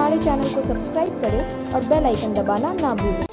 हमारे चैनल को सब्सक्राइब करें और बेल आइकन दबाना ना भूलें।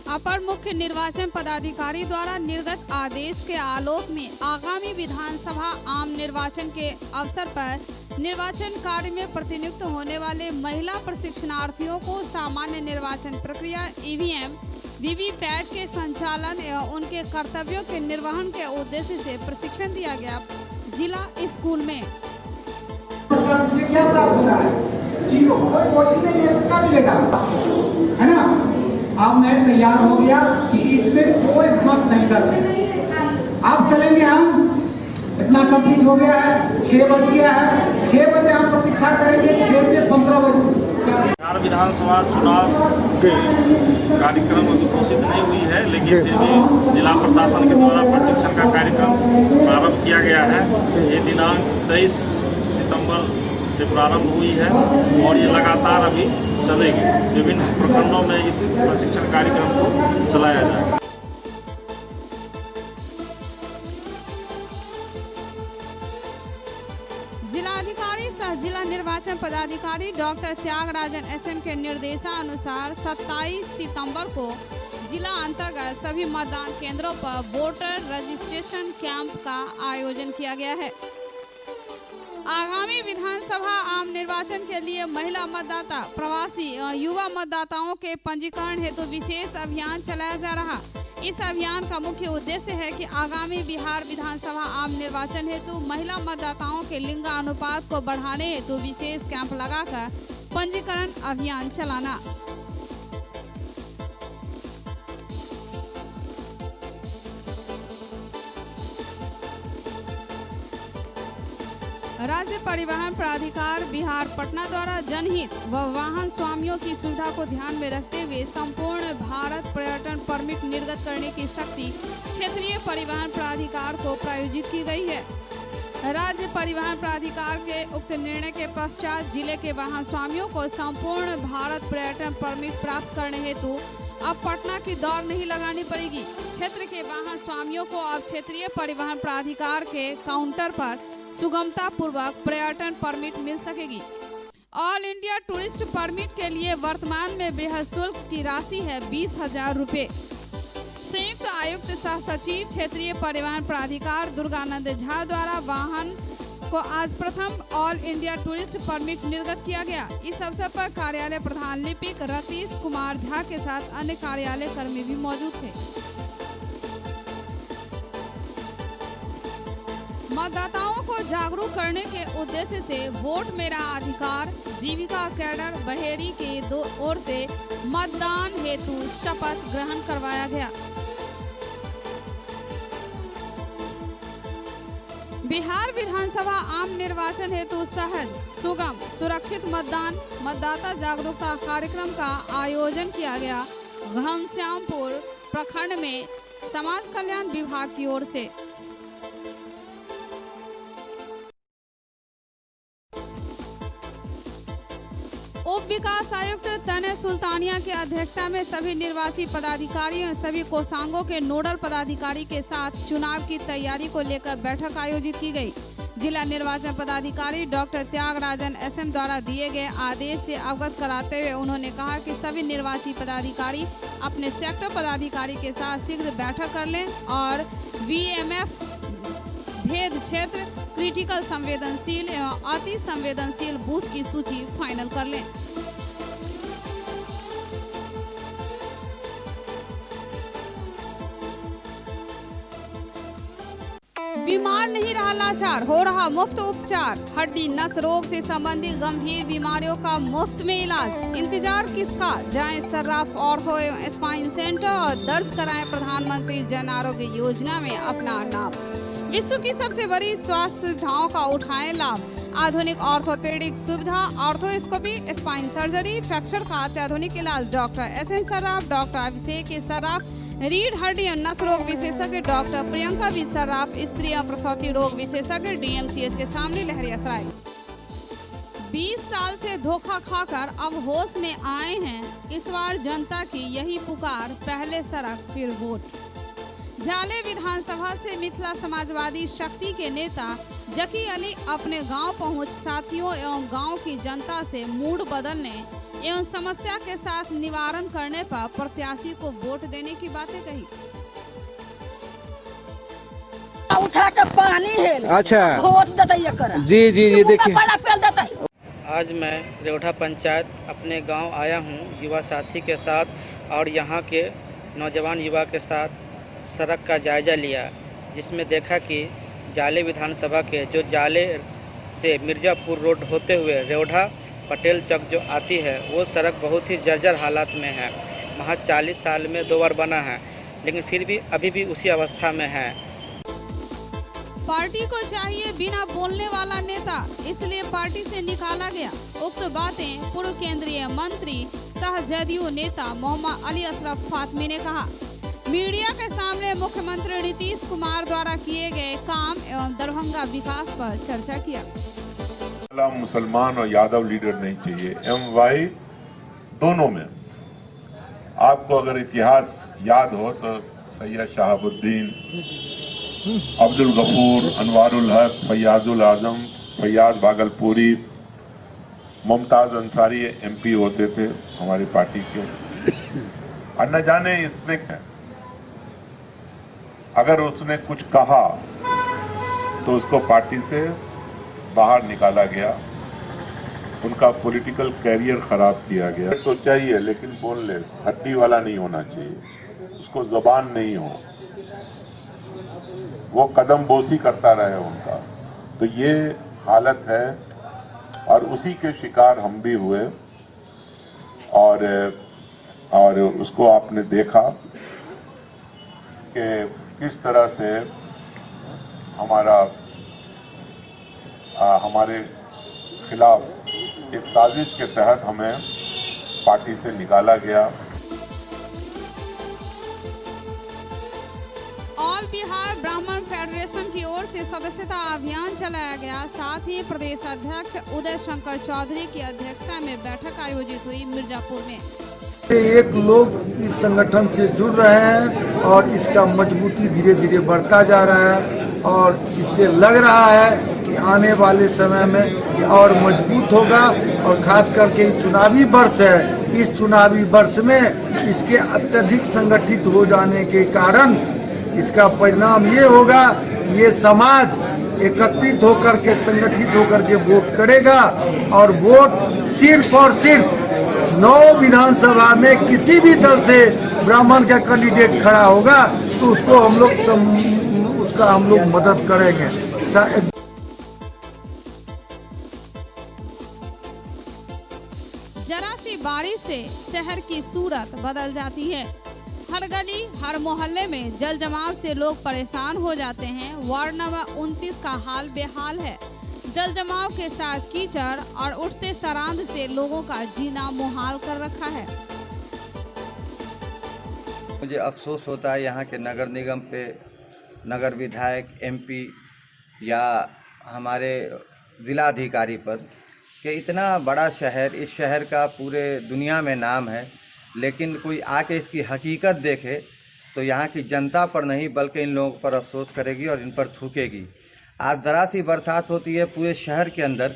अपर मुख्य निर्वाचन पदाधिकारी द्वारा निर्गत आदेश के आलोक में आगामी विधानसभा आम निर्वाचन के अवसर पर निर्वाचन कार्य में प्रतिनियुक्त होने वाले महिला प्रशिक्षणार्थियों को सामान्य निर्वाचन प्रक्रिया ईवीएम वीवीपैट के संचालन एवं उनके कर्तव्यों के निर्वहन के उद्देश्य से प्रशिक्षण दिया गया। जिला स्कूल में क्या प्राप्त हो रहा है? जीरो। कोई नहीं है, कब मिलेगा? है ना? अब मैं तैयार हो गया कि इसमें कोई मत नहीं कर सकते। अब चलेंगे हम। इतना कंप्लीट हो गया है, 6 बज गया है। 6 बजे हम प्रतीक्षा करेंगे, 6 से 15 बजे। बिहार विधानसभा चुनाव के कार्यक्रम अभी घोषित नहीं हुई है, लेकिन फिर भी जिला प्रशासन के द्वारा प्रशिक्षण का कार्यक्रम प्रारंभ किया गया है। ये दिनांक 23 सितंबर से प्रारंभ हुई है और ये लगातार अभी चलेगी। विभिन्न प्रखंडों में इस प्रशिक्षण कार्यक्रम को चलाया जाएगा। जिलाधिकारी सह जिला निर्वाचन पदाधिकारी डॉक्टर त्यागराजन एसएम के निर्देशानुसार 27 सितंबर को जिला अंतर्गत सभी मतदान केंद्रों पर वोटर रजिस्ट्रेशन कैंप का आयोजन किया गया है। आगामी विधानसभा आम निर्वाचन के लिए महिला मतदाता, प्रवासी युवा मतदाताओं के पंजीकरण हेतु विशेष अभियान चलाया जा रहा। इस अभियान का मुख्य उद्देश्य है कि आगामी बिहार विधानसभा आम निर्वाचन हेतु महिला मतदाताओं के लिंगानुपात को बढ़ाने हेतु विशेष कैंप लगाकर पंजीकरण अभियान चलाना। राज्य परिवहन प्राधिकार बिहार पटना द्वारा जनहित व वाहन स्वामियों की सुविधा को ध्यान में रखते हुए संपूर्ण भारत पर्यटन परमिट निर्गत करने की शक्ति क्षेत्रीय परिवहन प्राधिकार को प्रायोजित की गई है। राज्य परिवहन प्राधिकार के उक्त निर्णय के पश्चात जिले के वाहन स्वामियों को संपूर्ण भारत पर्यटन परमिट प्राप्त करने हेतु अब पटना की दौड़ नहीं लगानी पड़ेगी। क्षेत्र के वाहन स्वामियों को अब क्षेत्रीय परिवहन प्राधिकार के काउंटर पर सुगमता पूर्वक पर्यटन परमिट मिल सकेगी। ऑल इंडिया टूरिस्ट परमिट के लिए वर्तमान में बेहद शुल्क की राशि है 20,000 रुपये। संयुक्त आयुक्त सह सचिव क्षेत्रीय परिवहन प्राधिकार दुर्गानंद झा द्वारा वाहन को आज प्रथम ऑल इंडिया टूरिस्ट परमिट निर्गत किया गया। इस अवसर पर कार्यालय प्रधान लिपिक रतीश कुमार झा के साथ अन्य कार्यालय कर्मी भी मौजूद थे। मतदाताओं को जागरूक करने के उद्देश्य से वोट मेरा अधिकार जीविका कैडर बहेरी के ओर से मतदान हेतु शपथ ग्रहण करवाया गया। बिहार विधानसभा आम निर्वाचन हेतु सहज, सुगम, सुरक्षित मतदाता जागरूकता कार्यक्रम का आयोजन किया गया। घनश्यामपुर प्रखंड में समाज कल्याण विभाग की ओर से उप विकास आयुक्त तने सुल्तानिया की अध्यक्षता में सभी निर्वाची पदाधिकारी और सभी कोषांगों के नोडल पदाधिकारी के साथ चुनाव की तैयारी को लेकर बैठक आयोजित की गई। जिला निर्वाचन पदाधिकारी डॉक्टर त्यागराजन एसएम द्वारा दिए गए आदेश से अवगत कराते हुए उन्होंने कहा कि सभी निर्वाची पदाधिकारी अपने सेक्टर पदाधिकारी के साथ शीघ्र बैठक कर लें और वीएमएफ भेद क्षेत्र, क्रिटिकल संवेदनशील एवं अति संवेदनशील बूथ की सूची फाइनल कर लें। बीमार नहीं रहा लाचार, हो रहा मुफ्त उपचार। हड्डी नस रोग से संबंधित गंभीर बीमारियों का मुफ्त में इलाज। इंतजार किसका, जाएं सर्राफ ऑर्थो एवं स्पाइन सेंटर और दर्ज कराएं प्रधानमंत्री जन आरोग्य योजना में अपना नाम। विश्व की सबसे बड़ी स्वास्थ्य सुविधाओं का उठाएं लाभ। आधुनिक ऑर्थोपेडिक सुविधा, ऑर्थोस्कोपी, स्पाइन सर्जरी, फ्रैक्चर का अत्याधुनिक इलाज। डॉक्टर एसएन सर्राफ, डॉक्टर अभिषेक सर्राफ, रीढ़ हड्डी और नस रोग विशेषज्ञ डॉक्टर प्रियंका बी सर्राफ, स्त्री और प्रसूति रोग विशेषज्ञ डीएमसीएच के सामने लहरियासराय। 20 साल से धोखा खाकर अब होश में आए हैं। इस बार जनता की यही पुकार, पहले सड़क फिर वोट। जाले विधानसभा से मिथिला समाजवादी शक्ति के नेता जकी अली अपने गांव पहुंच साथियों एवं गांव की जनता से मूड बदलने एवं समस्या के साथ निवारण करने पर प्रत्याशी को वोट देने की बातें कही। उठा के पानी है, अच्छा वोट देते जी जी जी देखिए, आज मैं रेवढ़ा पंचायत अपने गांव आया हूं युवा साथी के साथ और यहां के नौजवान युवा के साथ सड़क का जायजा लिया, जिसमें देखा कि जाले विधानसभा के जो जाले से मिर्ज़ापुर रोड होते हुए रेवढ़ा पटेल चौक जो आती है वो सड़क बहुत ही जर्जर हालात में है। महज 40 साल में 2 बार बना है, लेकिन फिर भी अभी भी उसी अवस्था में है। पार्टी को चाहिए बिना बोलने वाला नेता, इसलिए पार्टी से निकाला गया। उक्त बातें पूर्व केंद्रीय मंत्री सह जदयू नेता मोहम्मद अली अशरफ फातमी ने कहा। मीडिया के सामने मुख्यमंत्री नीतीश कुमार द्वारा किए गए काम एवं दरभंगा विकास पर चर्चा किया। मुसलमान और यादव लीडर नहीं चाहिए, MY दोनों में। आपको अगर इतिहास याद हो तो सैयद शहाबुद्दीन, अब्दुल गफूर, अनवारुल हक, फैयाजुल आजम, फैयाज भागलपुरी, मुमताज अंसारी MP होते थे हमारी पार्टी के। और न जाने इतने अगर उसने कुछ कहा तो उसको पार्टी से बाहर निकाला गया, उनका पॉलिटिकल कैरियर खराब किया गया। तो चाहिए लेकिन बोनलेस, हड्डी वाला नहीं होना चाहिए, उसको जुबान नहीं हो, वो कदम बोसी करता रहे उनका। तो ये हालत है और उसी के शिकार हम भी हुए। और उसको आपने देखा कि किस तरह से हमारे खिलाफ एक साजिश के तहत हमें पार्टी से निकाला गया। ऑल बिहार ब्राह्मण फेडरेशन की ओर से सदस्यता अभियान चलाया गया। साथ ही प्रदेश अध्यक्ष उदय शंकर चौधरी की अध्यक्षता में बैठक आयोजित हुई मिर्जापुर में। एक लोग इस संगठन से जुड़ रहे हैं और इसका मजबूती धीरे धीरे बढ़ता जा रहा है और इससे लग रहा है कि आने वाले समय में ये और मजबूत होगा। और खास करके चुनावी वर्ष है, इस चुनावी वर्ष में इसके अत्यधिक संगठित हो जाने के कारण इसका परिणाम ये होगा, ये समाज एकत्रित होकर के संगठित होकर के वोट करेगा और वोट सिर्फ और सिर्फ 9 विधानसभा में किसी भी दल से ब्राह्मण का कैंडिडेट खड़ा होगा तो उसको हम लोग मदद करेंगे। जरा सी बारिश से शहर की सूरत बदल जाती है। हर गली हर मोहल्ले में जल जमाव से लोग परेशान हो जाते हैं। वार्ड नंबर 29 का हाल बेहाल है। जल जमाव के साथ कीचड़ और उठते सरांध से लोगों का जीना मुहाल कर रखा है। मुझे अफसोस होता है यहाँ के नगर निगम पे, नगर विधायक, MP या हमारे जिलाधिकारी पर कि इतना बड़ा शहर, इस शहर का पूरे दुनिया में नाम है, लेकिन कोई आके इसकी हकीकत देखे तो यहाँ की जनता पर नहीं बल्कि इन लोगों पर अफसोस करेगी और इन पर थूकेगी। आज ज़रा सी बरसात होती है, पूरे शहर के अंदर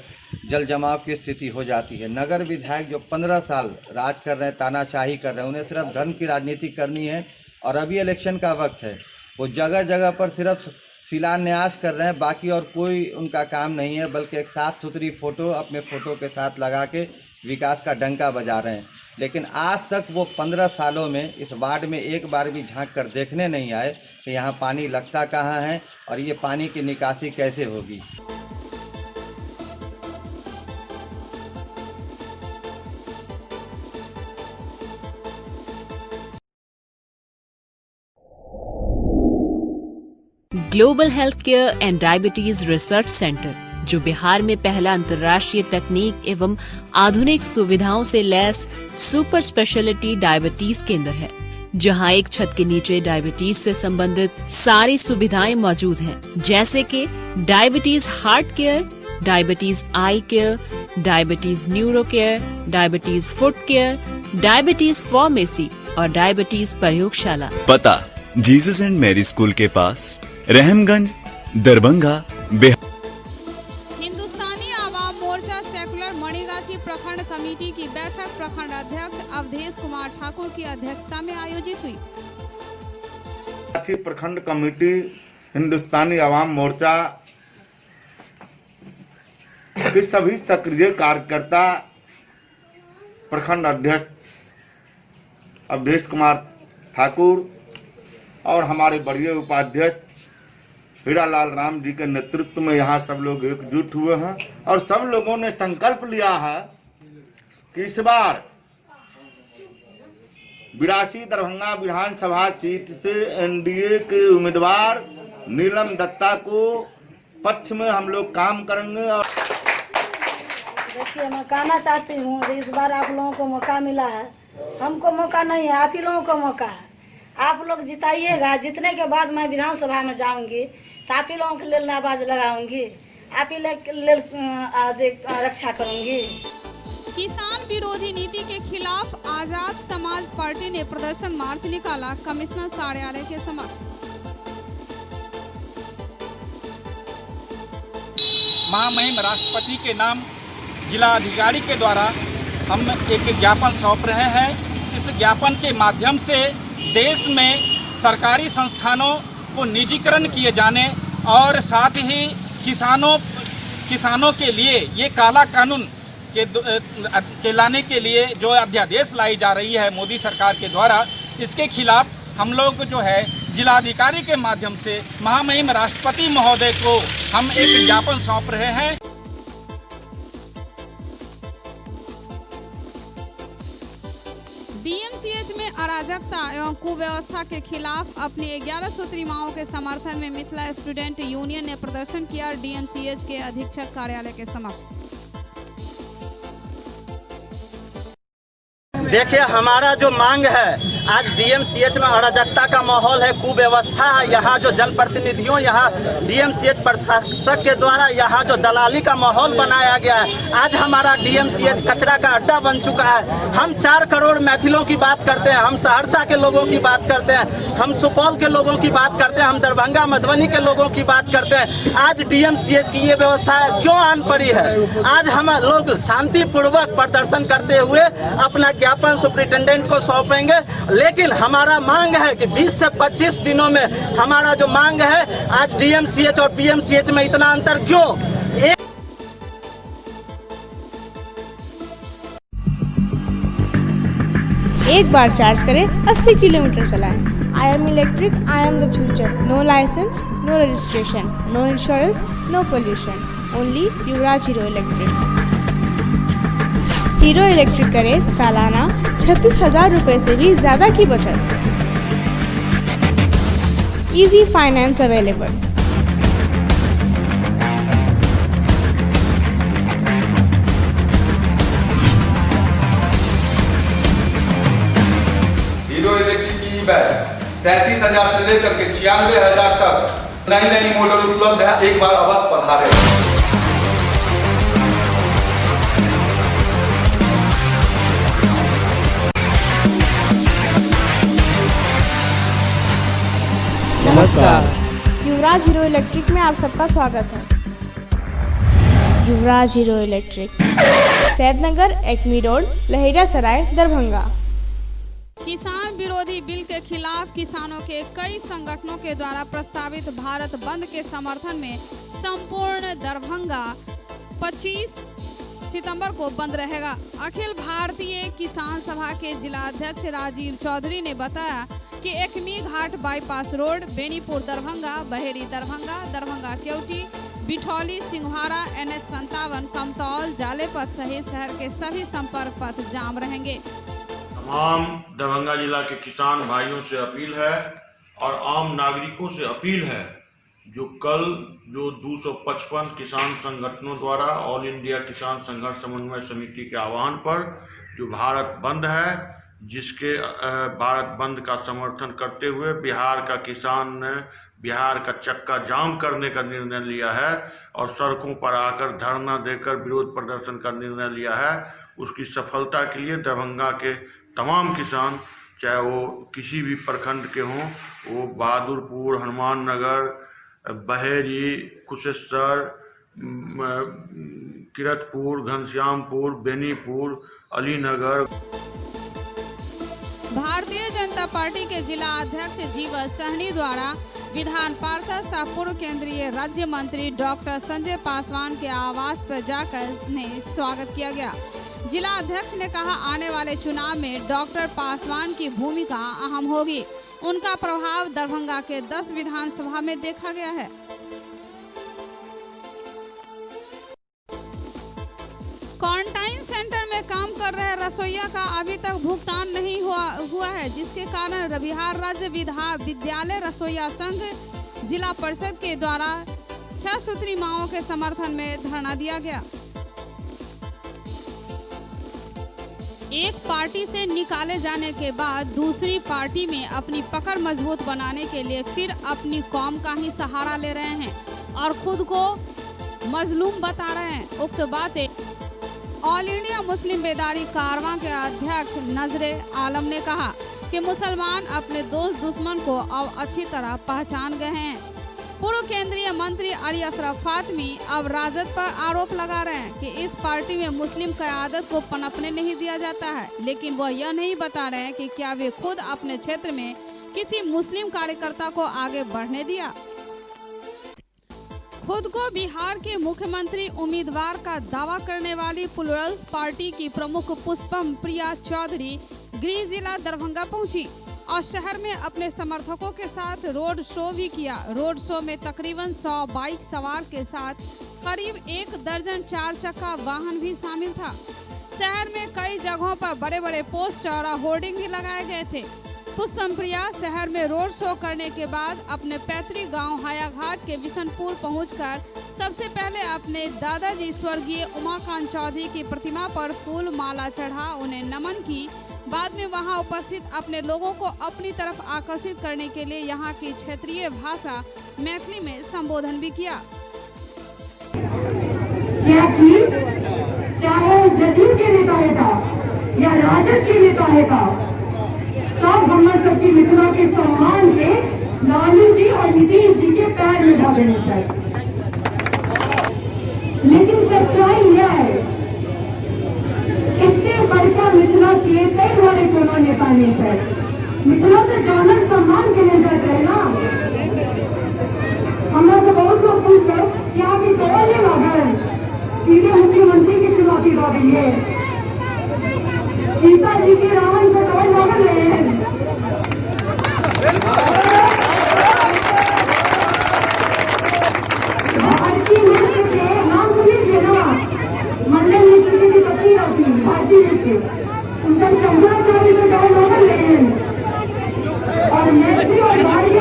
जल जमाव की स्थिति हो जाती है। नगर विधायक जो 15 साल राज कर रहे हैं, तानाशाही कर रहे हैं, उन्हें सिर्फ धर्म की राजनीति करनी है और अभी इलेक्शन का वक्त है। वो जगह जगह पर सिर्फ शिलान्यास कर रहे हैं, बाकी और कोई उनका काम नहीं है, बल्कि एक साफ सुथरी फ़ोटो अपने फ़ोटो के साथ लगा के विकास का डंका बजा रहे हैं। लेकिन आज तक वो 15 सालों में इस वार्ड में एक बार भी झांक कर देखने नहीं आए कि यहाँ पानी लगता कहाँ है और ये पानी की निकासी कैसे होगी। Global health care and diabetes research centre, जो बिहार में पहला अंतर्राष्ट्रीय तकनीक एवं आधुनिक सुविधाओं से लैस सुपर स्पेशलिटी डायबिटीज केंद्र है, जहां एक छत के नीचे डायबिटीज से संबंधित सारी सुविधाएं मौजूद हैं, जैसे कि diabetes heart care, diabetes eye care, diabetes neuro care, diabetes foot care, diabetes pharmacy और डायबिटीज प्रयोगशाला। पता जीसस एंड मैरी स्कूल के पास, रहमगंज, दरभंगा, बिहार। हिंदुस्तानी आवाम मोर्चा सेकुलर मणिगाछी प्रखंड कमेटी की बैठक प्रखंड अध्यक्ष अवधेश कुमार ठाकुर की अध्यक्षता में आयोजित हुई। प्रखंड कमेटी हिंदुस्तानी आवाम मोर्चा के सभी सक्रिय कार्यकर्ता, प्रखंड अध्यक्ष अवधेश कुमार ठाकुर और हमारे बड़े उपाध्यक्ष हीरालाल राम जी के नेतृत्व में यहाँ सब लोग एकजुट हुए हैं और सब लोगों ने संकल्प लिया है कि इस बार 82 दरभंगा विधानसभा सीट से एनडीए के उम्मीदवार नीलम दत्ता को पक्ष में हम लोग काम करेंगे। और देखिए, मैं कहना चाहती हूँ इस बार आप लोगों को मौका मिला है, हमको मौका नहीं है, आप ही लोगों को मौका है। आप लोग जिताइएगा, जीतने के बाद मैं विधानसभा में जाऊंगी तो आप ही लोगों के लिए आवाज लगाऊंगी, आप ही रक्षा करूंगी। किसान विरोधी नीति के खिलाफ आजाद समाज पार्टी ने प्रदर्शन मार्च निकाला कमिश्नर कार्यालय के समक्ष। महामहिम राष्ट्रपति के नाम जिला अधिकारी के द्वारा हम एक ज्ञापन सौंप रहे हैं। इस ज्ञापन के माध्यम से देश में सरकारी संस्थानों को निजीकरण किए जाने और साथ ही किसानों के लिए ये काला कानून के लाने के लिए जो अध्यादेश लाई जा रही है मोदी सरकार के द्वारा, इसके खिलाफ हम लोग जो है जिलाधिकारी के माध्यम से महामहिम राष्ट्रपति महोदय को हम एक ज्ञापन सौंप रहे हैं। डीएमसीएच में अराजकता एवं कुव्यवस्था के खिलाफ अपनी 11 सूत्री मांगों के समर्थन में मिथिला स्टूडेंट यूनियन ने प्रदर्शन किया डीएमसीएच के अधीक्षक कार्यालय के समक्ष। देखिए, हमारा जो मांग है, आज डीएमसीएच में अराजकता का माहौल है, कुव्यवस्था है। यहाँ जो जनप्रतिनिधियों, यहाँ डीएमसीएच प्रशासक के द्वारा यहाँ जो दलाली का माहौल बनाया गया है। आज हमारा डीएमसीएच कचरा का अड्डा बन चुका है। हम 4 करोड़ मैथिलों की बात करते हैं, हम सहरसा के लोगों की बात करते हैं, हम सुपौल के लोगों की बात करते हैं, हम दरभंगा मधुबनी के लोगों की बात करते हैं। आज डीएमसीएच की ये व्यवस्था क्यों आन पड़ी है? आज हम लोग शांतिपूर्वक प्रदर्शन करते हुए अपना ज्ञापन सुप्रिंटेंडेंट को सौंपेंगे, लेकिन हमारा मांग है कि 20 से 25 दिनों में हमारा जो मांग है, आज डीएमसीएच और पीएमसीएच में इतना अंतर क्यों? एक बार चार्ज करें, 80 किलोमीटर चलाएं। I am electric, I am the future. No licence, no registration, no insurance, no pollution, only Yuvraj Hero Electric. Hero Electric करें सालाना 36,000 रुपए से भी ज्यादा की बचत। Easy finance available. Hero Electric की ई बैग 37,000 से लेकर के 96,000 तक नई मॉडल उपलब्ध है। एक बार अवश्य पधारें। नमस्कार, युवराज हीरो इलेक्ट्रिक में आप सबका स्वागत है। Yuvraj Hero Electric, Saidnagar, Ekmi road, Laheria Sarai, Darbhanga. किसान विरोधी बिल के खिलाफ किसानों के कई संगठनों के द्वारा प्रस्तावित भारत बंद के समर्थन में संपूर्ण दरभंगा 25 सितंबर को बंद रहेगा। अखिल भारतीय किसान सभा के जिलाध्यक्ष राजीव चौधरी ने बताया कि Ekmi Ghat bypass road, Benipur Darbhanga, Baheri Darbhanga, Darbhanga Keoti, Bithauli, Singhwara, NH 57, Kamtaul, Jalepat सहित शहर के सभी संपर्क पथ जाम रहेंगे। तमाम दरभंगा जिला के किसान भाइयों से अपील है और आम नागरिकों से अपील है, जो 255 किसान संगठनों द्वारा ऑल इंडिया किसान संघर्ष समन्वय समिति के आह्वान पर जो भारत बंद है, जिसके भारत बंद का समर्थन करते हुए बिहार का किसान ने बिहार का चक्का जाम करने का निर्णय लिया है और सड़कों पर आकर धरना देकर विरोध प्रदर्शन का निर्णय लिया है। उसकी सफलता के लिए दरभंगा के तमाम किसान चाहे वो किसी भी प्रखंड के हों, वो बहादुरपुर, हनुमान नगर, बहेरी, कुशेश्वर, किरतपुर, घनश्यामपुर, बेनीपुर, अलीनगर। भारतीय जनता पार्टी के जिला अध्यक्ष जीवन सहनी द्वारा विधान पार्षद सह पूर्व केंद्रीय राज्य मंत्री डॉक्टर संजय पासवान के आवास पर जाकर स्वागत किया गया। जिला अध्यक्ष ने कहा, आने वाले चुनाव में डॉक्टर पासवान की भूमिका अहम होगी। उनका प्रभाव दरभंगा के 10 विधानसभा में देखा गया है। क्वारंटाइन सेंटर में काम कर रहे रसोइया का अभी तक भुगतान नहीं हुआ है, जिसके कारण बिहार राज्य विद्यालय रसोइया संघ जिला परिषद के द्वारा 6 सूत्री मांगों के समर्थन में धरना दिया गया। एक पार्टी से निकाले जाने के बाद दूसरी पार्टी में अपनी पकड़ मजबूत बनाने के लिए फिर अपनी कौम का ही सहारा ले रहे हैं और खुद को मजलूम बता रहे हैं। उक्त बातें ऑल इंडिया मुस्लिम बेदारी कारवां के अध्यक्ष नजरे आलम ने कहा कि मुसलमान अपने दोस्त दुश्मन को अब अच्छी तरह पहचान गए हैं। पूर्व केंद्रीय मंत्री अली अशरफ फातमी अब राजद पर आरोप लगा रहे हैं कि इस पार्टी में मुस्लिम क़यादत को पनपने नहीं दिया जाता है, लेकिन वह यह नहीं बता रहे हैं कि क्या वे खुद अपने क्षेत्र में किसी मुस्लिम कार्यकर्ता को आगे बढ़ने दिया। खुद को बिहार के मुख्यमंत्री उम्मीदवार का दावा करने वाली प्लुरल्स पार्टी की प्रमुख पुष्पम प्रिया चौधरी गृह जिला दरभंगा पहुंची और शहर में अपने समर्थकों के साथ रोड शो भी किया। रोड शो में तकरीबन 100 बाइक सवार के साथ करीब 1 दर्जन 4 चक्का वाहन भी शामिल था। शहर में कई जगहों पर बड़े बड़े पोस्टर और होर्डिंग भी लगाए गए थे। पुष्पम प्रिया शहर में रोड शो करने के बाद अपने पैतृक गांव हायाघाट के बिशनपुर पहुंचकर सबसे पहले अपने दादाजी स्वर्गीय उमाकांत चौधरी की प्रतिमा पर फूल माला चढ़ा उन्हें नमन की। बाद में वहां उपस्थित अपने लोगों को अपनी तरफ आकर्षित करने के लिए यहां की क्षेत्रीय भाषा मैथिली में संबोधन भी किया। चाहे जदयू के नेता है का या राजद के नेता है का, सब हमारे सबकी मिथिला के सम्मान के लालू जी और नीतीश जी के पैर में भागने चाहिए। लेकिन सच्चाई यह है, इतने बड़का मिथिला के कई द्वारे कोनो नेता नहीं है। मिथिला से जानल सम्मान के लिए जाते है ना। हमरा से बहुत लोग पूछते कि आप ये दौड़ नहीं लगे, सीधे मुख्यमंत्री की चुनौती दे दिए। सीता जी के रावण से दौड़ लग रहे हैं। भारतीय मित्र के नाम सुनिए ना, मंडल मित्र की पत्नी रहती भारतीय मित्र, उनका शंकराचार्य से दौड़ लग रहे हैं और मैत्री और भारतीय